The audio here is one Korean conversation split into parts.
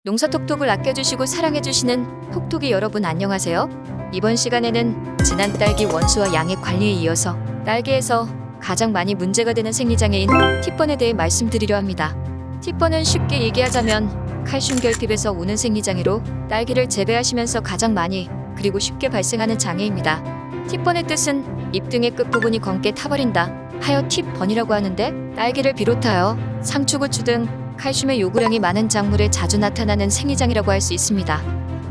농사톡톡을 아껴주시고 사랑해주시는 톡톡이 여러분 안녕하세요. 이번 시간에는 지난 딸기 원수와 양의 관리에 이어서 딸기에서 가장 많이 문제가 되는 생리장애인 티번에 대해 말씀드리려 합니다. 티번은 쉽게 얘기하자면 칼슘 결핍에서 오는 생리장애로 딸기를 재배하시면서 가장 많이 그리고 쉽게 발생하는 장애입니다. 티번의 뜻은 잎 등의 끝부분이 검게 타버린다 하여 티번이라고 하는데, 딸기를 비롯하여 상추, 고추 등 칼슘의 요구량이 많은 작물에 자주 나타나는 생리장애라고 할 수 있습니다.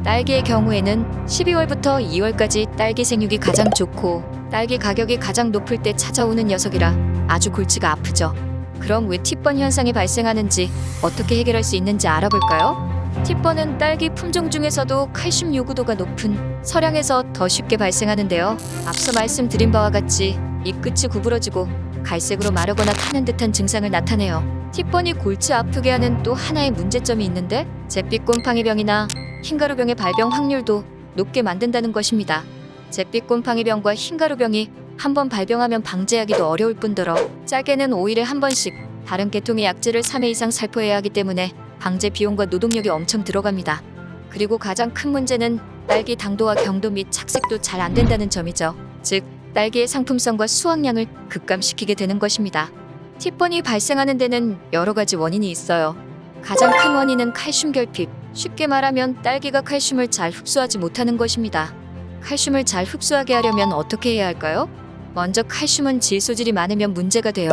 딸기의 경우에는 12월부터 2월까지 딸기 생육이 가장 좋고 딸기 가격이 가장 높을 때 찾아오는 녀석이라 아주 골치가 아프죠. 그럼 왜 티번 현상이 발생하는지, 어떻게 해결할 수 있는지 알아볼까요? 티번은 딸기 품종 중에서도 칼슘 요구도가 높은 서량에서 더 쉽게 발생하는데요. 앞서 말씀드린 바와 같이 잎 끝이 구부러지고 갈색으로 마르거나 타는 듯한 증상을 나타내요. 티번이 골치 아프게 하는 또 하나의 문제점이 있는데, 잿빛 곰팡이병이나 흰가루병의 발병 확률도 높게 만든다는 것입니다. 잿빛 곰팡이병과 흰가루병이 한번 발병하면 방제하기도 어려울 뿐더러 짧게는 5일에 한 번씩 다른 계통의 약제를 3회 이상 살포해야 하기 때문에 방제 비용과 노동력이 엄청 들어갑니다. 그리고 가장 큰 문제는 딸기 당도와 경도 및 착색도 잘 안 된다는 점이죠. 즉, 딸기의 상품성과 수확량을 급감시키게 되는 것입니다. 티번이 발생하는 데는 여러 가지 원인이 있어요. 가장 큰 원인은 칼슘 결핍, 쉽게 말하면 딸기가 칼슘을 잘 흡수하지 못하는 것입니다. 칼슘을 잘 흡수하게 하려면 어떻게 해야 할까요? 먼저 칼슘은 질소질이 많으면 문제가 돼요.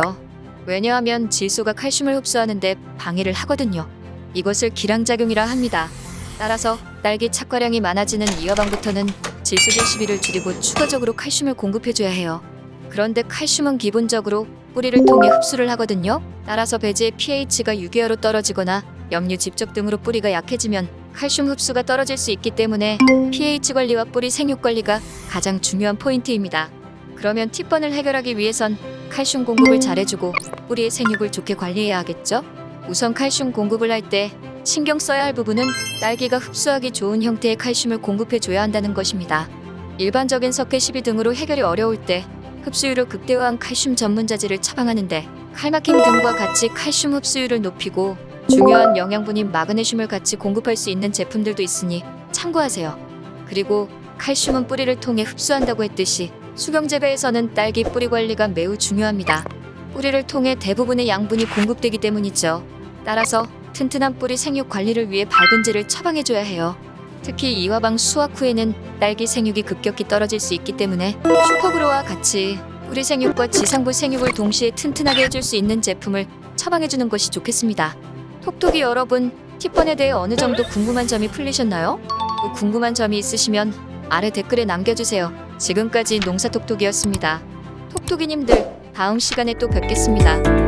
왜냐하면 질소가 칼슘을 흡수하는데 방해를 하거든요. 이것을 기량작용이라 합니다. 따라서 딸기 착과량이 많아지는 이화방부터는 질소질 시비를 줄이고 추가적으로 칼슘을 공급해줘야 해요. 그런데 칼슘은 기본적으로 뿌리를 통해 흡수를 하거든요. 따라서 배지의 pH가 6이하로 떨어지거나 염류 집적 등으로 뿌리가 약해지면 칼슘 흡수가 떨어질 수 있기 때문에 pH 관리와 뿌리 생육 관리가 가장 중요한 포인트입니다. 그러면 티번을 해결하기 위해선 칼슘 공급을 잘해주고 뿌리의 생육을 좋게 관리해야 하겠죠? 우선 칼슘 공급을 할 때 신경 써야 할 부분은 딸기가 흡수하기 좋은 형태의 칼슘을 공급해줘야 한다는 것입니다. 일반적인 석회 시비 등으로 해결이 어려울 때 흡수율을 극대화한 칼슘 전문자재를 처방하는데, 칼마킴 등과 같이 칼슘 흡수율을 높이고 중요한 영양분인 마그네슘을 같이 공급할 수 있는 제품들도 있으니 참고하세요. 그리고 칼슘은 뿌리를 통해 흡수한다고 했듯이 수경재배에서는 딸기 뿌리 관리가 매우 중요합니다. 뿌리를 통해 대부분의 양분이 공급되기 때문이죠. 따라서 튼튼한 뿌리 생육 관리를 위해 밝은제를 처방해줘야 해요. 특히 이화방 수확 후에는 딸기 생육이 급격히 떨어질 수 있기 때문에 슈퍼그로와 같이 뿌리 생육과 지상부 생육을 동시에 튼튼하게 해줄 수 있는 제품을 처방해주는 것이 좋겠습니다. 톡톡이 여러분, 티번에 대해 어느 정도 궁금한 점이 풀리셨나요? 또 궁금한 점이 있으시면 아래 댓글에 남겨주세요. 지금까지 농사톡톡이었습니다. 톡톡이님들, 다음 시간에 또 뵙겠습니다.